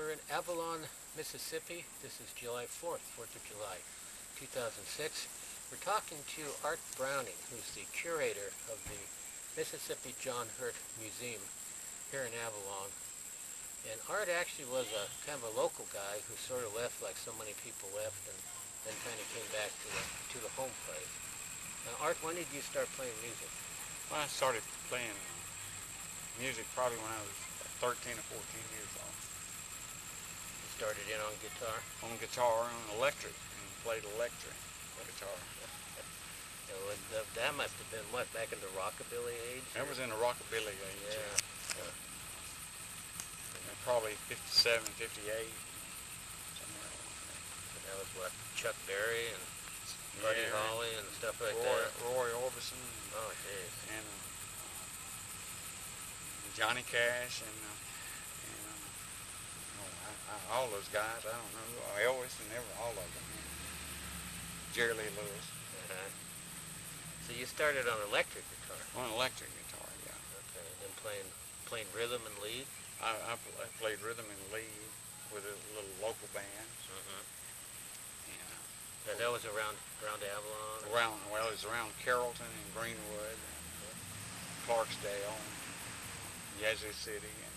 We're in Avalon, Mississippi. This is July 4th, 4th of July, 2006. We're talking to Art Browning, who's the curator of the Mississippi John Hurt Museum here in Avalon. And Art actually was a kind of a local guy who sort of left like so many people left and then kind of came back to the home place. Now, Art, when did you start playing music? Well, I started playing music probably when I was 13 or 14 years old. You started in on guitar? On guitar, on electric, and played electric guitar. That must have been, what, back in the rockabilly age? That was in the rockabilly age. Yeah. Probably 57, 58, somewhere along there. And that was what, Chuck Berry and Buddy Holly and stuff like that? Roy Orbison. Oh, jeez. And Johnny Cash and all those guys. I don't know, Elvis and all of them. Jerry Lee Lewis. So you started on electric guitar? On electric guitar, yeah. Okay, and playing rhythm and lead? I played rhythm and lead with a little local band. And that was around Avalon? Well, it was around Carrollton and Greenwood, and Clarksdale, and Yazoo City, and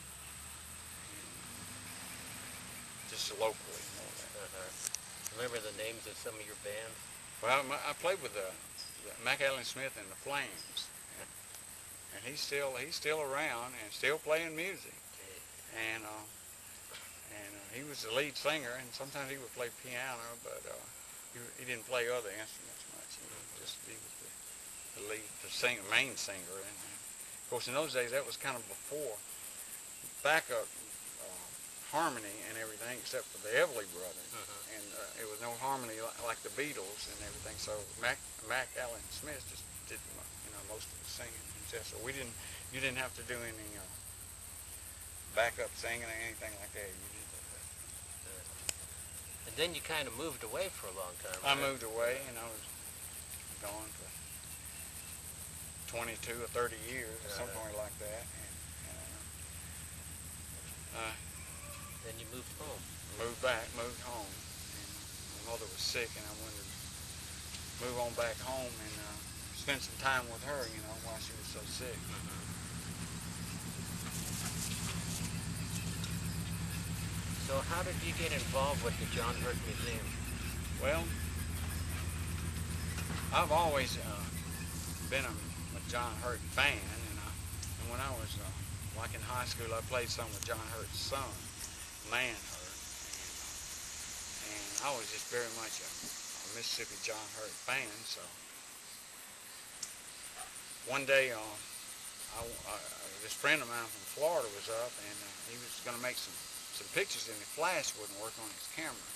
just locally more or less. Remember the names of some of your bands? Well, I played with Mac Allen Smith and the Flames, and he's still around and still playing music. And he was the lead singer, and sometimes he would play piano, but he didn't play other instruments much. He was the lead, main singer. And of course, in those days, that was kind of before backup harmony and everything, except for the Everly Brothers, and it was no harmony like the Beatles and everything. So Mac Allen Smith just did most of the singing himself. So you didn't have to do any backup singing or anything like that. You did that. And then you kind of moved away for a long time, I right? moved away, and I was gone for 22 or 30 years, or something like that. And then you moved home. Moved home. And my mother was sick, and I wanted to move on back home and spend some time with her, while she was so sick. So how did you get involved with the John Hurt Museum? Well, I've always been a John Hurt fan, and when I was like in high school, I played some with John Hurt's son, Man Hurt, and I was just very much a Mississippi John Hurt fan. So one day, this friend of mine from Florida was up, and he was going to make some pictures, and the flash wouldn't work on his camera.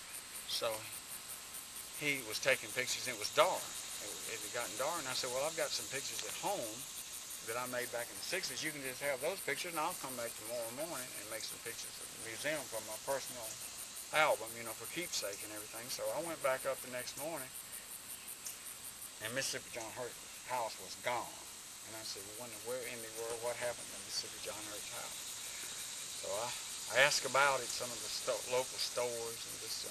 So he was taking pictures, and it was dark. It had gotten dark, and I said, well, I've got some pictures at home that I made back in the 60s. You can just have those pictures, and I'll come back tomorrow morning and make some pictures of the museum from my personal album, for keepsake and everything. So I went back up the next morning, and Mississippi John Hurt's house was gone. And I said, well, where in the world, what happened to Mississippi John Hurt's house? So I asked about it, some of the local stores, and just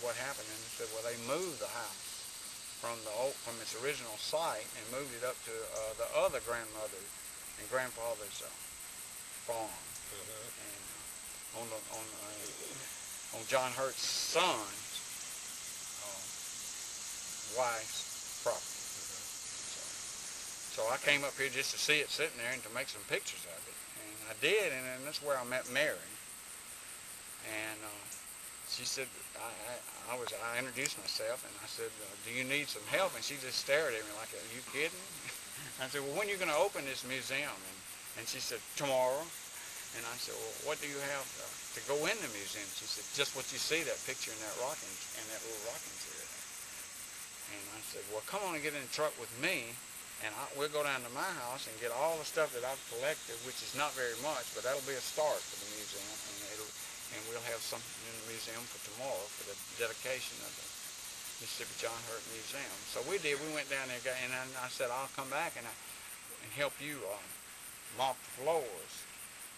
what happened, and they said, well, they moved the house from its original site and moved it up to the other grandmother and grandfather's farm, and on John Hurt's son's wife's property. So I came up here just to see it sitting there and to make some pictures of it. And I did, and then that's where I met Mary. And she said, I introduced myself, and I said, do you need some help? And she just stared at me like, are you kidding? I said, well, when are you going to open this museum? And she said, tomorrow. And I said, well, what do you have to go in the museum? She said, just what you see, that picture in that little rocking chair there. And I said, well, come on and get in the truck with me, and we'll go down to my house and get all the stuff that I've collected, which is not very much, but that'll be a start for the museum, and we'll have something in the museum for tomorrow for the dedication of the Mississippi John Hurt Museum. So we did. We went down there, and I said, I'll come back and help you mop the floors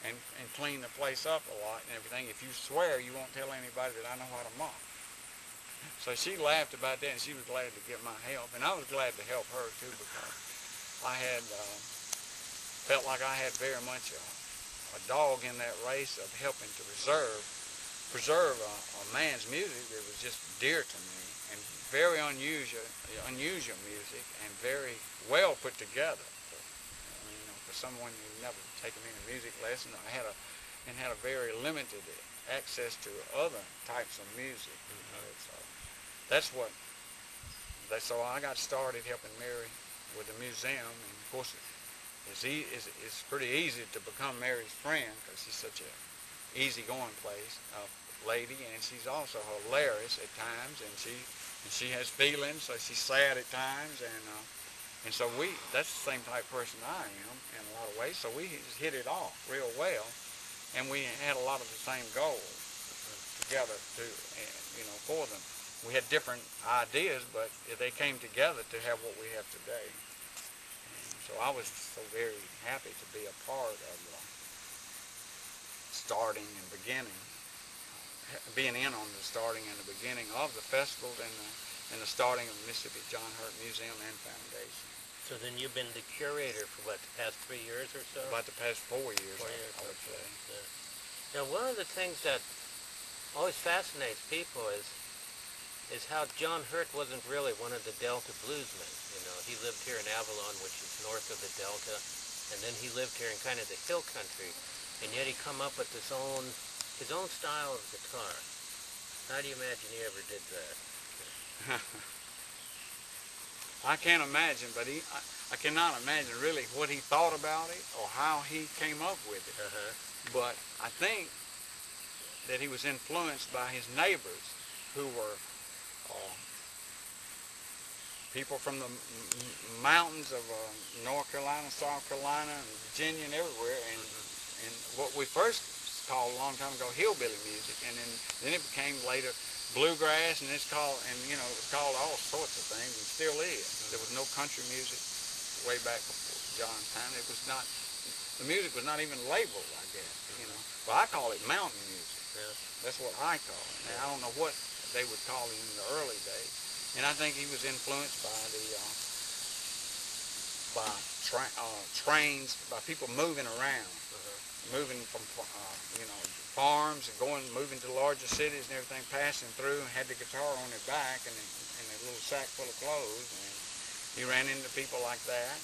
and clean the place up a lot and everything. If you swear, you won't tell anybody that I know how to mop. So she laughed about that, and she was glad to get my help, and I was glad to help her too, because I had felt like I had very much a dog in that race of helping to preserve a man's music that was just dear to me, and very unusual music, and very well put together. For someone who never taken any music lesson, I had a very limited access to other types of music. So I got started helping Mary with the museum, and of course it's pretty easy to become Mary's friend, because she's such a easygoing lady, and she's also hilarious at times, and she has feelings, so she's sad at times, and so that's the same type of person I am in a lot of ways. So we just hit it off real well, and we had a lot of the same goals together for them. We had different ideas, but they came together to have what we have today. And so I was so very happy to be a part of starting and being in on the starting and the beginning of the festivals and the starting of the Mississippi John Hurt Museum and Foundation. So then you've been the curator for what, the past 3 years or so? About the past 4 years, 4 years, I would say. Yeah. Now, one of the things that always fascinates people is how John Hurt wasn't really one of the Delta bluesmen. He lived here in Avalon, which is north of the Delta, and then he lived here in kind of the hill country, and yet he come up with his own style of guitar. How do you imagine he ever did that? I can't imagine, but I cannot imagine really what he thought about it or how he came up with it. But I think that he was influenced by his neighbors, who were people from the mountains of North Carolina, South Carolina, and Virginia, and everywhere, and what we first called a long time ago hillbilly music, and then it became later bluegrass, and it was called all sorts of things, and still is. There was no country music way back before John's time. It was not, the music was not even labeled, I guess, But I call it mountain music. Yeah. That's what I call it. Now, I don't know what they would call it in the early days. And I think he was influenced by trains, by people moving around, moving from farms and moving to larger cities and everything, passing through, and had the guitar on his back and a little sack full of clothes, and he ran into people like that.